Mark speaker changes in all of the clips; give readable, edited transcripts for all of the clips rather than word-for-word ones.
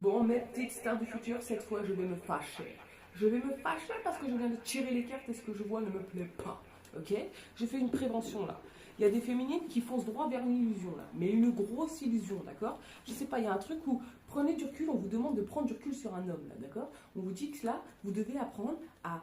Speaker 1: Bon, mes petites stars du futur, cette fois, je vais me fâcher. Je vais me fâcher parce que je viens de tirer les cartes et ce que je vois ne me plaît pas. Ok? Je fais une prévention là. Il y a des féminines qui foncent droit vers une illusion là, mais une grosse illusion, d'accord? Je sais pas, il y a un truc où prenez du recul, on vous demande de prendre du recul sur un homme là, d'accord? On vous dit que là, vous devez apprendre à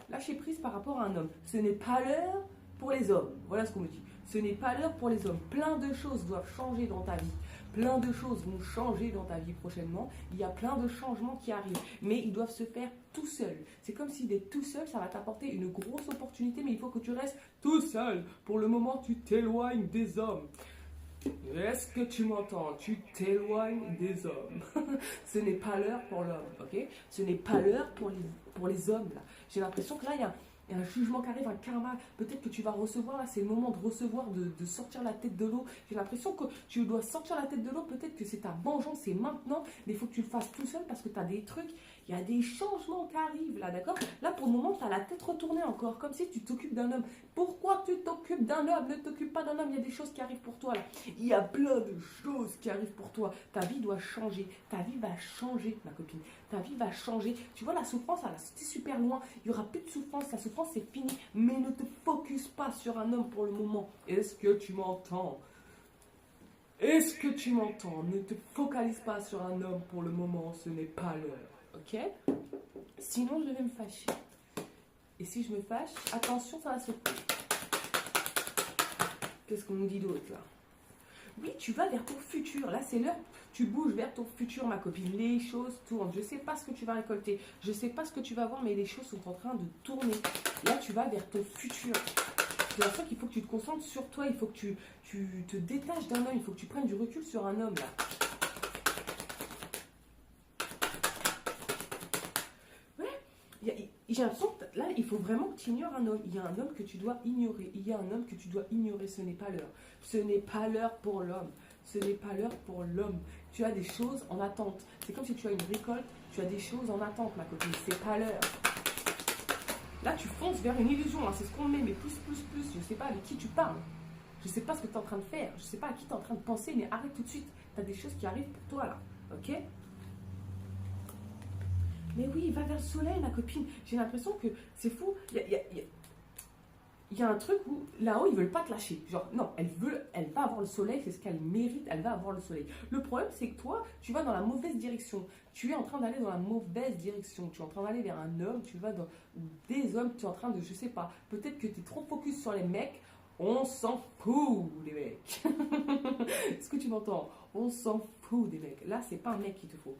Speaker 1: lâcher prise par rapport à un homme. Ce n'est pas l'heure pour les hommes. Voilà ce qu'on me dit. Ce n'est pas l'heure pour les hommes. Plein de choses doivent changer dans ta vie. Plein de choses vont changer dans ta vie prochainement. Il y a plein de changements qui arrivent. Mais ils doivent se faire tout seuls. C'est comme si d'être tout seul, ça va t'apporter une grosse opportunité. Mais il faut que tu restes tout seul. Pour le moment, tu t'éloignes des hommes. Est-ce que tu m'entends? Tu t'éloignes des hommes. Ce n'est pas l'heure pour l'homme, ok? Ce n'est pas l'heure pour les hommes, là. J'ai l'impression que là, il y a un jugement qui arrive, un karma. Peut-être que tu vas recevoir, là, c'est le moment de recevoir, de sortir la tête de l'eau. J'ai l'impression que tu dois sortir la tête de l'eau. Peut-être que c'est ta vengeance, c'est maintenant. Mais il faut que tu le fasses tout seul parce que tu as des trucs. Il y a des changements qui arrivent, là, d'accord? Là, pour le moment, tu as la tête retournée encore, comme si tu t'occupes d'un homme. Pourquoi tu t'occupes d'un homme? Ne t'occupe pas d'un homme, il y a des choses qui arrivent pour toi, là. Il y a plein de choses qui arrivent pour toi. Ta vie doit changer. Ta vie va changer, ma copine. Ta vie va changer. Tu vois, la souffrance, elle a sauté super loin. Il n'y aura plus de souffrance. La souffrance, c'est fini. Mais ne te focus pas sur un homme pour le moment. Est-ce que tu m'entends? Est-ce que tu m'entends? Ne te focalise pas sur un homme pour le moment. Ce n'est pas l'heure. Ok? Sinon, je vais me fâcher. Et si je me fâche, attention, ça va sauter. Qu'est-ce qu'on nous dit d'autre, là? Oui, tu vas vers ton futur. Là, c'est l'heure. Tu bouges vers ton futur, ma copine. Les choses tournent. Je ne sais pas ce que tu vas récolter. Je ne sais pas ce que tu vas voir, mais les choses sont en train de tourner. Là, tu vas vers ton futur. C'est pour ça qu'il faut que tu te concentres sur toi. Il faut que tu te détaches d'un homme. Il faut que tu prennes du recul sur un homme, là. J'ai l'impression que là, il faut vraiment que tu ignores un homme. Il y a un homme que tu dois ignorer. Il y a un homme que tu dois ignorer. Ce n'est pas l'heure. Ce n'est pas l'heure pour l'homme. Ce n'est pas l'heure pour l'homme. Tu as des choses en attente. C'est comme si tu as une récolte. Tu as des choses en attente, ma copine. C'est pas l'heure. Là, tu fonces vers une illusion. Hein. C'est ce qu'on met. Mais plus. Je ne sais pas avec qui tu parles. Je ne sais pas ce que tu es en train de faire. Je ne sais pas à qui tu es en train de penser. Mais arrête tout de suite. Tu as des choses qui arrivent pour toi, là. Ok? Mais oui, va vers le soleil, ma copine. J'ai l'impression que c'est fou. Il y a un truc où là-haut, ils veulent pas te lâcher. Genre, non, elle va avoir le soleil, c'est ce qu'elle mérite, elle va avoir le soleil. Le problème, c'est que toi, tu vas dans la mauvaise direction. Tu es en train d'aller dans la mauvaise direction. Tu es en train d'aller vers un homme, tu vas dans des hommes, tu es en train de, je sais pas, peut-être que tu es trop focus sur les mecs. On s'en fout, les mecs. Est-ce que tu m'entends? On s'en fout des mecs. Là, c'est pas un mec qu'il te faut.